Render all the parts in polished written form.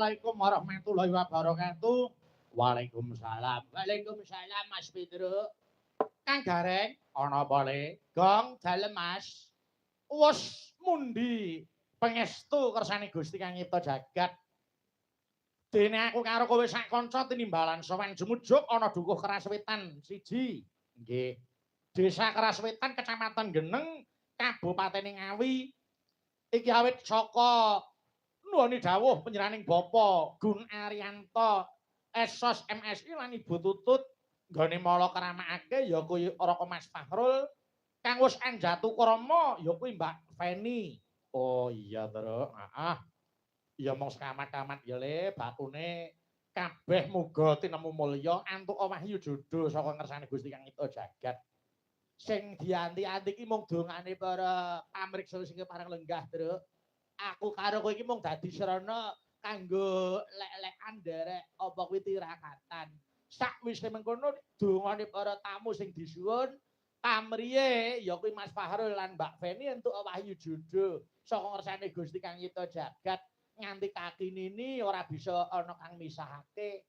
Assalamualaikum warahmatullahi wabarakatuh. Waalaikumsalam. Waalaikumsalam Mas Pedro. Kang Gareng, ana apa le? Gong dalem Mas. Wes mundi pangestu kersane Gusti Kang Nyipta jagat. Dene aku karo kowe sak kanca tinimbalan sowan jumujuk ana dukuh Keraswetan siji. Nggih. Desa Keraswetan Kecamatan Geneng, Kabupaten Ngawi. Iki awit saka nuwuni dawuh panjenenganing Bapa Gun Ariyanto Esos MSI lan Ibu Tutut nggone mala keramakake ya kuwi Raka Mas Fahrul kang wis anjatu krama ya kuwi Mbak Feni. Oh iya Tru, heeh. Ya mong sekamat-kamat ya Le, batune kabeh muga tinemu mulya antuk wahyu judul saka ngersane Gusti Kang Nyipta jagat. Sing dianti-anti iki mung dongane para pamriksa sing pareng lenggah, Tru. Aku karo kowe iki mung dadi srana kanggo lek-lekan nderek apa kuwi tirakatan. Sakwise mengkono dongane para tamu sing disuwun pamriye ya kuwi Mas Fahrul lan Mbak Feni entuk wahyu judul saka ngersane Gusti Kang Nyipta jagat nganti kaki nini ora bisa ana kang misahake.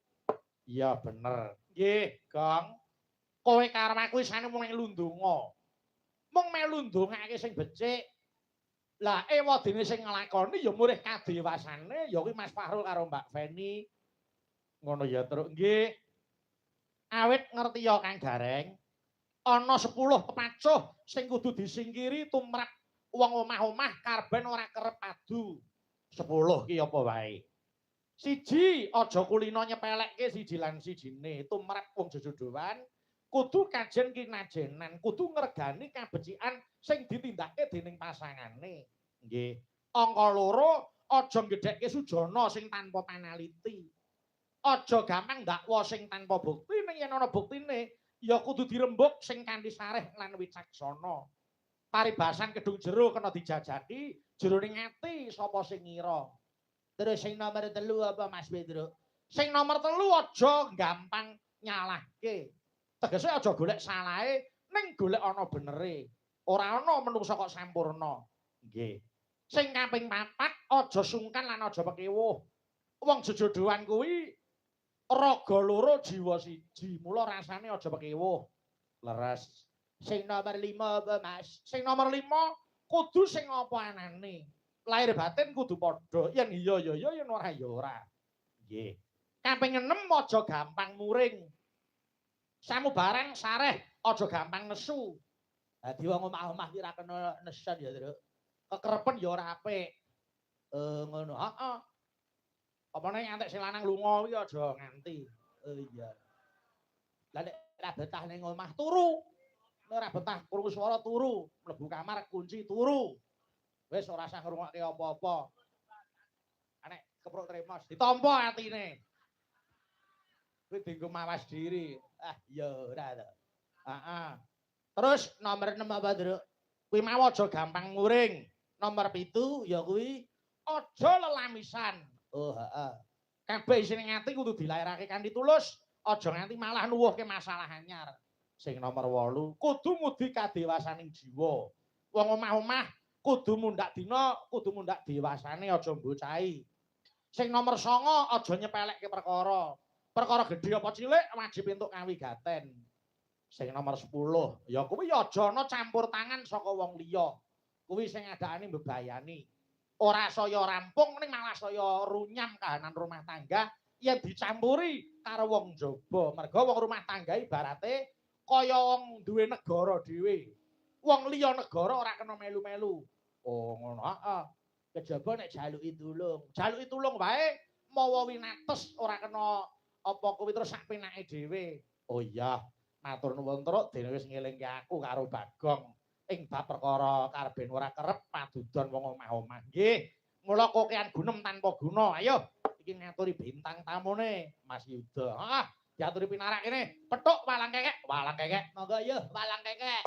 Iya bener. Nggih, Gong. Kowe karo aku isane mung melu ndonga. Mung melu ndongake sing becik. Lah ewadene sing nglakoni ya murih kadewasane ya kuwi Mas Fahrul karo Mbak Feni. Ngono ya, Truk. Nggih. Awit ngerti ya Kang Gareng, ana 10 pepacuh sing kudu disingkiri tumrap wong omah-omah karben ora kerep padu. 10 ki apa wae. Siji, aja kulino nyepelekke siji lan sijine tumrap wong jejodohan, kudu kajen kinajenan, kudu ngregani kabecikan sing ditindakake dening pasangane. Nggih. Angka loro, aja gedhekke sujana sing tanpa panaliti. Aja gampang ndakwa sing tanpa bukti ning yen ana buktine ya kudu dirembuk sing kanthi sareh lan wicaksana. Paribasan kedung jero kena dijajaki jerone ati sapa sing ngira. Terus sing nomor 3 apa Mas Pedro? Sing nomor 3 aja gampang nyalahke. Tegese aja golek salahe ning golek ana benere. Ora ana menungsa kok sampurna. Nggih. Sing kaping 4 aja sungkan lan aja pekewuh. Wong jejodohan kuwi raga loro jiwa siji. Mula rasane aja pekewuh. Leres. Sing nomor 5 apa Mas? Sing nomor 5 kudu sing apa anane. Lahir batin kudu padha. Yen iya ya iya, yen ora ya ora. Nggih. Kaping 6 aja gampang muring. Samubarang sareh aja gampang nesu. Dadi wong omah-omah ki ora kena nesen ya, Tru. Kekerepen ya ora apik. Ngono. Heeh. Apane ngantek sing lanang lunga kuwi aja nganti. Iya. Lah nek ora betah ning omah turu. Nek ora betah krungu swara turu, mlebu kamar kunci turu. Wis ora usah ngrungokke apa-apa. Nek kepruk tremos ditampa atine. Kuwi dienggo mawas diri. Ah, ya ora to. Heeh. Terus nomor 6 apa, Nduk? Kuwi mau aja gampang nguring. Nomor 7 ya kuwi aja lelamisan. Oh, heeh. Kabeh isine ati kudu dilairake kanthi tulus, aja nganti malah nuwuhke masalah anyar. Sing nomor 8 kudu ngudi kadewasaning jiwa. Wong omah-omah kudu mundhak dina, kudu mundhak dewasane aja mbocahi. Sing nomor 9 aja nyepelekke perkara. Perkara gedhe apa cilik wajib entuk kawigaten. Sing nomor 10 ya kuwi aja ana campur tangan saka wong liya. Kuwi sing ngadakane mbebayani. Ora saya rampung ning malah saya runyam kahanan rumah tangga yen dicampuri karo wong jaba. Merga wong rumah tangga ibarate kaya wong duwe negara dhewe. Wong liya negara ora kena melu-melu. Oh ngono, heeh. Kejaba nek jaluki tulung. Jaluki tulung wae mawa winates ora kena apa kuwi terus sak penake dhewe. Oh iya, matur nuwun Truk dene wis ngelingke aku karo Bagong. Ing bab perkara karben ora kerep padudon wong omah-omah. Nggih, mula kokean gunem tanpa guna. Ayo, iki ngaturi bintang tamune Mas Yuda. Heeh, diaturi pinarak kene. Petuk walang kekek, walang kekek. Monggo yo, walang kekek.